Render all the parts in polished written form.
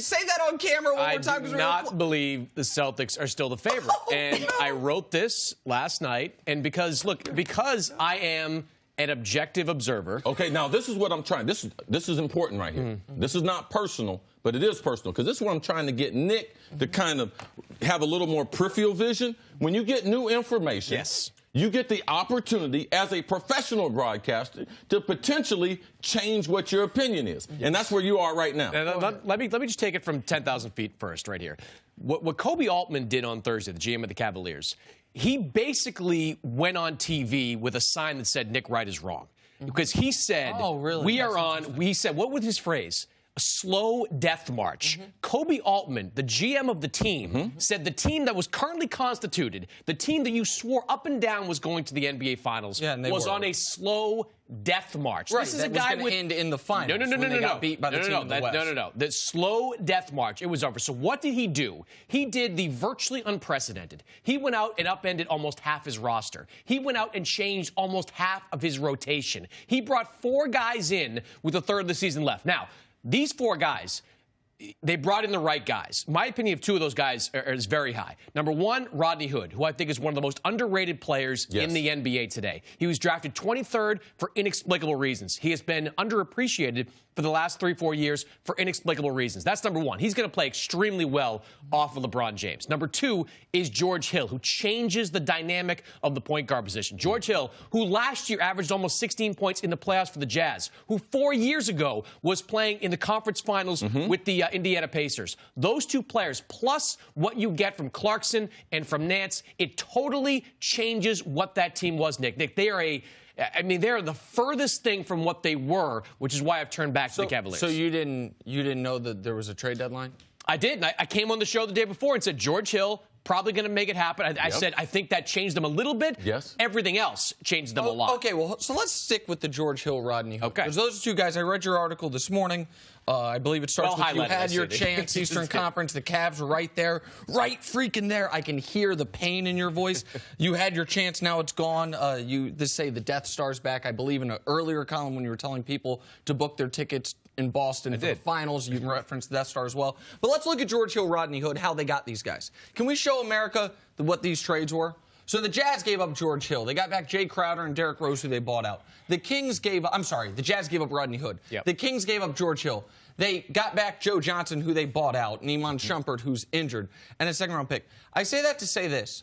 Say that on camera one more time. I do not believe the Celtics are still the favorite. And I wrote this last night. And because I am an objective observer. Okay, now this is what I'm trying. This is important right here. Mm-hmm. This is not personal, but it is personal because this is what I'm trying to get Nick to kind of have a little more peripheral vision. When you get new information, yes, you get the opportunity as a professional broadcaster to potentially change what your opinion is. Yes. And that's where you are right now. Let me just take it from 10,000 feet first right here. What Kobe Altman did on Thursday, the GM of the Cavaliers, he basically went on TV with a sign that said Nick Wright is wrong. Because he said, he said, what was his phrase? A slow death march. Kobe Altman, the GM of the team, said the team that was currently constituted, the team that you swore up and down was going to the NBA Finals, was on a slow death march. Right, this is that a guy was going to end in the finals. No. Beat by the team in the West. No. The slow death march. It was over. So what did he do? He did the virtually unprecedented. He went out and upended almost half his roster. He went out and changed almost half of his rotation. He brought 4 guys in with a third of the season left. Now, these 4 guys, they brought in the right guys. My opinion of 2 of those guys is very high. Number 1, Rodney Hood, who I think is one of the most underrated players in the NBA today. He was drafted 23rd for inexplicable reasons. He has been underappreciated for the last 3-4 years for inexplicable reasons. That's number 1. He's going to play extremely well off of LeBron James. Number 2 is George Hill, who changes the dynamic of the point guard position. George Hill, who last year averaged almost 16 points in the playoffs for the Jazz, who 4 years ago was playing in the conference finals with the Indiana Pacers. Those 2 players, plus what you get from Clarkson and from Nance, it totally changes what that team was, Nick. Nick, they are the furthest thing from what they were, which is why I've turned back to the Cavaliers. So you didn't know that there was a trade deadline? I did. I came on the show the day before and said George Hill probably going to make it happen. I said I think that changed them a little bit. Yes. Everything else changed them a lot. Okay, well, so let's stick with the George Hill, Rodney Hood. Okay. Because those 2 guys, I read your article this morning. I believe it starts with you had your chance, Eastern Conference. The Cavs were right there, right freaking there. I can hear the pain in your voice. You had your chance, now it's gone. You say the Death Star's back. I believe in an earlier column when you were telling people to book their tickets in Boston for the finals. You referenced the Death Star as well. But let's look at George Hill, Rodney Hood, how they got these guys. Can we show America what these trades were? So the Jazz gave up George Hill. They got back Jay Crowder and Derrick Rose, who they bought out. The Jazz gave up Rodney Hood. Yep. The Kings gave up George Hill. They got back Joe Johnson, who they bought out, and Iman Shumpert, who's injured, and a second-round pick. I say that to say this.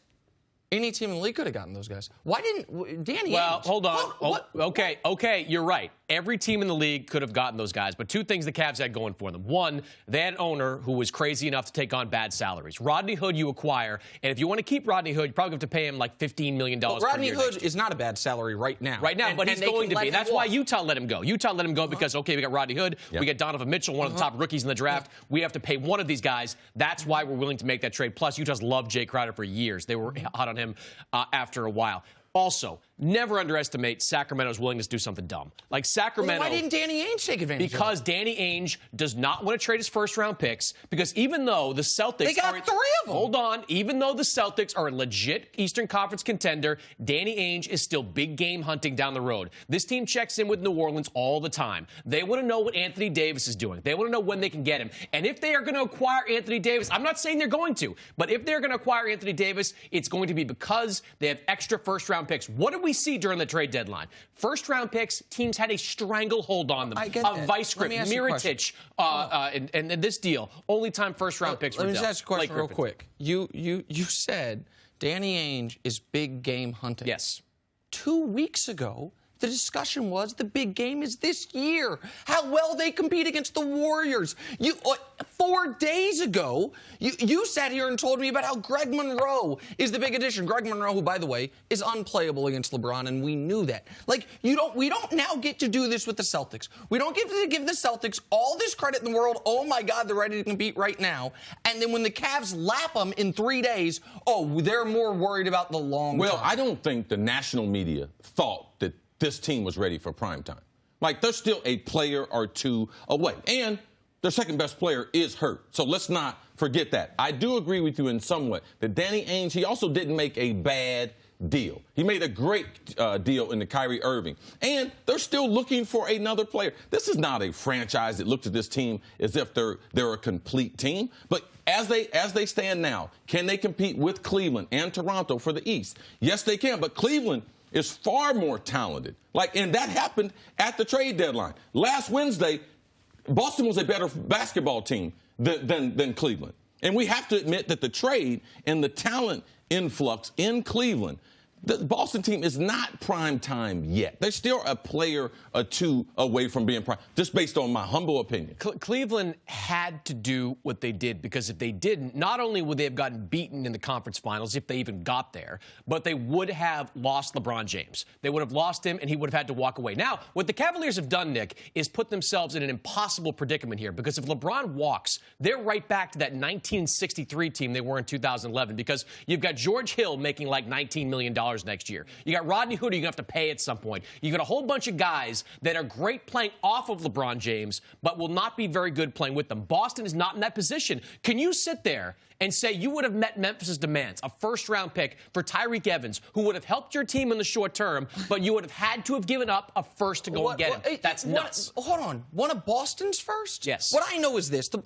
Any team in the league could have gotten those guys. Why didn't Danny Ainge? Well, hold on. Okay, you're right. Every team in the league could have gotten those guys, but 2 things the Cavs had going for them. 1, they had an owner who was crazy enough to take on bad salaries. Rodney Hood you acquire, and if you want to keep Rodney Hood, you probably have to pay him like $15 million per year. Rodney Hood is not a bad salary right now. But he's going to be. That's why Utah let him go. Utah let him go because, okay, we got Rodney Hood, we got Donovan Mitchell, one of the top rookies in the draft. We have to pay one of these guys. That's why we're willing to make that trade. Plus, Utah's loved Jay Crowder for years. They were hot on him after a while. Also, never underestimate Sacramento's willingness to do something dumb. Like Sacramento. Well, why didn't Danny Ainge take advantage of it? Because Danny Ainge does not want to trade his first-round picks. Because even though the Celtics they got 3 of them. Hold on. Even though the Celtics are a legit Eastern Conference contender, Danny Ainge is still big game hunting down the road. This team checks in with New Orleans all the time. They want to know what Anthony Davis is doing. They want to know when they can get him. And if they are going to acquire Anthony Davis, I'm not saying they're going to, but if they're going to acquire Anthony Davis, it's going to be because they have extra first-round picks. What did we see during the trade deadline? First-round picks, teams had a stranglehold on them. Vice-grip, Mirotic, and this deal. Only time first-round picks were dealt. Let me just ask you a question real quick. You said Danny Ainge is big game hunting. Yes. 2 weeks ago, the discussion was the big game is this year. How well they compete against the Warriors. 4 days ago, you sat here and told me about how Greg Monroe is the big addition. Greg Monroe, who, by the way, is unplayable against LeBron, and we knew that. Like, we don't now get to do this with the Celtics. We don't get to give the Celtics all this credit in the world. Oh, my God, they're ready to compete right now. And then when the Cavs lap them in 3 days, they're more worried about the long term. Well, I don't think the national media thought that this team was ready for prime time. Like, there's still a player or 2 away. And their second-best player is hurt. So let's not forget that. I do agree with you in some way that Danny Ainge, he also didn't make a bad deal. He made a great deal in the Kyrie Irving. And they're still looking for another player. This is not a franchise that looks at this team as if they're a complete team. But as they stand now, can they compete with Cleveland and Toronto for the East? Yes, they can. But Cleveland is far more talented. And that happened at the trade deadline. Last Wednesday, Boston was a better basketball team than Cleveland. And we have to admit that the trade and the talent influx in Cleveland, the Boston team is not prime time yet. They're still a player or two away from being prime, just based on my humble opinion. Cleveland had to do what they did, because if they didn't, not only would they have gotten beaten in the conference finals, if they even got there, but they would have lost LeBron James. They would have lost him, and he would have had to walk away. Now, what the Cavaliers have done, Nick, is put themselves in an impossible predicament here, because if LeBron walks, they're right back to that 1963 team they were in 2011, because you've got George Hill making like $19 million next year. You got Rodney Hood, you're going to have to pay at some point. You got a whole bunch of guys that are great playing off of LeBron James, but will not be very good playing with them. Boston is not in that position. Can you sit there and say you would have met Memphis's demands, a first-round pick for Tyreke Evans, who would have helped your team in the short term, but you would have had to have given up a first to go and get him? That's nuts. Hold on. One of Boston's first? Yes. What I know is this. The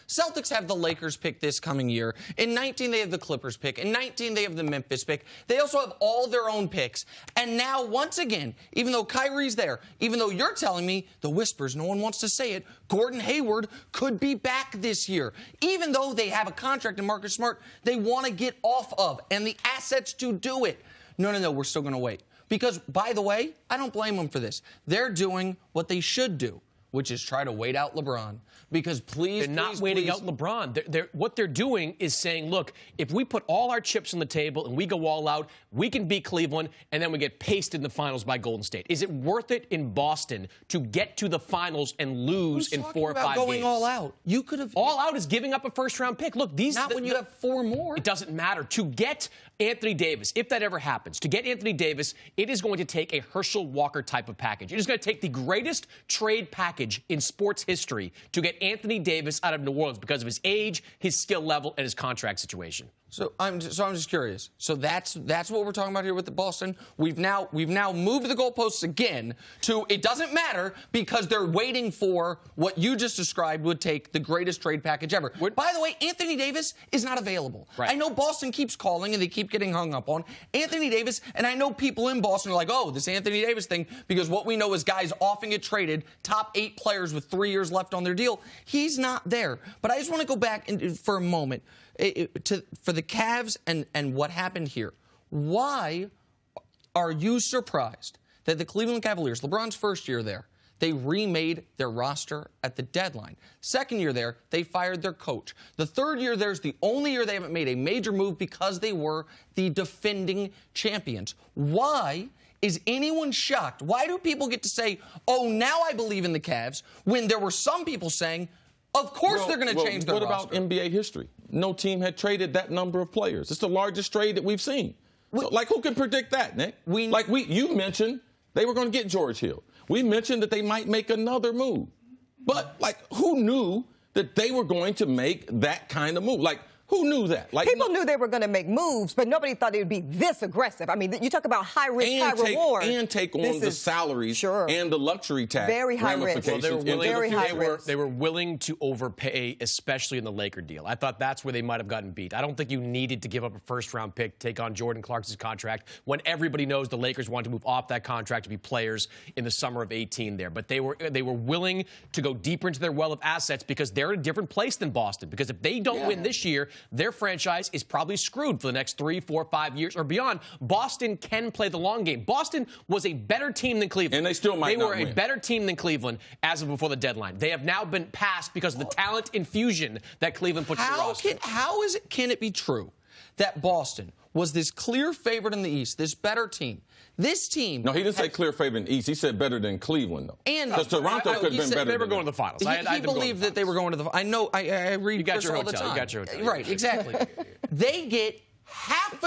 Celtics have the Lakers pick this coming year. In 19, they have the Clippers pick. In 19, they have the Memphis pick. They also have all their own picks. And now, once again, even though Kyrie's there, even though you're telling me the whispers, no one wants to say it, Gordon Hayward could be back this year. Even though they have a contract in Marcus Smart they want to get off of and the assets to do it. No, we're still going to wait. Because, by the way, I don't blame them for this. They're doing what they should do, which is try to wait out LeBron. Because they're not waiting out LeBron. What they're doing is saying, look, if we put all our chips on the table and we go all out, we can beat Cleveland, and then we get pasted in the finals by Golden State. Is it worth it in Boston to get to the finals and lose in 4 or 5 games? Going all out. You could have. All out is giving up a first-round pick. Look, when you have 4 more. It doesn't matter. To get Anthony Davis, if that ever happens, to get Anthony Davis, it is going to take a Herschel Walker type of package. It is going to take the greatest trade package in sports history to get Anthony Davis out of New Orleans because of his age, his skill level, and his contract situation. So I'm just curious. So that's what we're talking about here with the Boston. We've now moved the goalposts again to it doesn't matter because they're waiting for what you just described would take the greatest trade package ever. By the way, Anthony Davis is not available. Right. I know Boston keeps calling and they keep getting hung up on Anthony Davis, and I know people in Boston are like, oh, this Anthony Davis thing, because what we know is guys often get traded, top 8 players with 3 years left on their deal. He's not there. But I just want to go back for a moment. For the Cavs and what happened here, why are you surprised that the Cleveland Cavaliers, LeBron's first year there, they remade their roster at the deadline? Second year there, they fired their coach. The third year there's the only year they haven't made a major move because they were the defending champions. Why is anyone shocked? Why do people get to say, oh, now I believe in the Cavs, when there were some people saying, of course they're going to change their roster? What about NBA history? No team had traded that number of players. It's the largest trade that we've seen. So, who can predict that, Nick? You mentioned they were going to get George Hill. We mentioned that they might make another move. But, who knew that they were going to make that kind of move? Who knew that? People knew they were going to make moves, but nobody thought it would be this aggressive. I mean, you talk about high risk, high reward. And take on the salaries and the luxury tax. Very high risk. Well, they were willing to overpay, especially in the Laker deal. I thought that's where they might have gotten beat. I don't think you needed to give up a first-round pick, take on Jordan Clarkson's contract, when everybody knows the Lakers wanted to move off that contract to be players in the summer of 18 there. But they were willing to go deeper into their well of assets because they're in a different place than Boston. Because if they don't win this year, their franchise is probably screwed for the next 3, 4, 5 years or beyond. Boston can play the long game. Boston was a better team than Cleveland. And they still might not win. They were a better team than Cleveland as of before the deadline. They have now been passed because of the talent infusion that Cleveland puts in the roster. Can it be true that Boston was this clear favorite in the East, this better team? This team... No, he didn't say clear favorite in the East. He said better than Cleveland, though. Because Toronto could have been better. They were going to the finals. He believed that they were going to the finals. I know. I read Chris all the time. You got your hotel. Right, exactly. They get half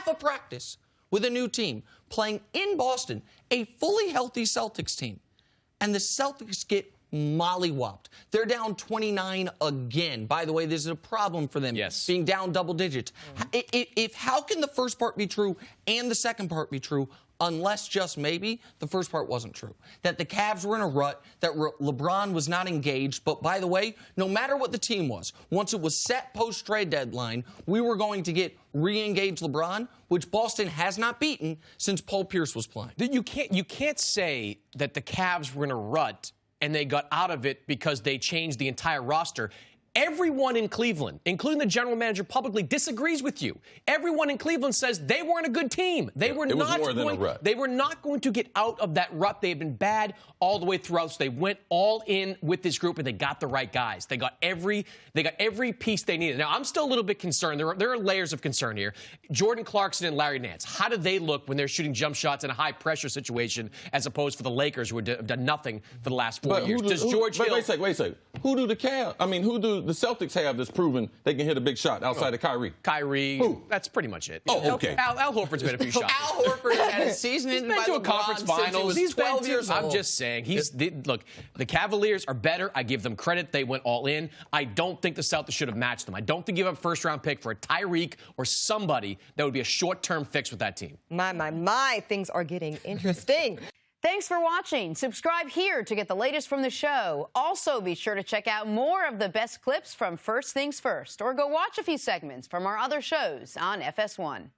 a practice with a new team playing in Boston, a fully healthy Celtics team. And the Celtics get mollywopped. They're down 29 again. By the way, this is a problem for them, being down double digits. How can the first part be true and the second part be true? Unless just maybe the first part wasn't true. That the Cavs were in a rut, that LeBron was not engaged. But by the way, no matter what the team was, once it was set post-trade deadline, we were going to get re-engaged LeBron, which Boston has not beaten since Paul Pierce was playing. You can't say that the Cavs were in a rut and they got out of it because they changed the entire roster. Everyone in Cleveland, including the general manager publicly, disagrees with you. Everyone in Cleveland says they weren't a good team. They were not going to get out of that rut. They had been bad all the way throughout, so they went all in with this group, and they got the right guys. They got every piece they needed. Now, I'm still a little bit concerned. There are layers of concern here. Jordan Clarkson and Larry Nance, how do they look when they're shooting jump shots in a high-pressure situation as opposed to the Lakers, who have done nothing for the last 4 years? Wait a second. Who do the Cavs? I mean, who do the Celtics have that's proven they can hit a big shot outside of Kyrie? Kyrie. Who? That's pretty much it. Oh, okay. Al Horford's been a few shots. Al Horford had a season He's been to a conference finals. He's 12 years old. I'm just saying. Look, the Cavaliers are better. I give them credit. They went all in. I don't think the Celtics should have matched them. I don't think you have a first-round pick for a Tyreek or somebody that would be a short-term fix with that team. My. Things are getting interesting. Thanks for watching. Subscribe here to get the latest from the show. Also, be sure to check out more of the best clips from First Things First, or go watch a few segments from our other shows on FS1.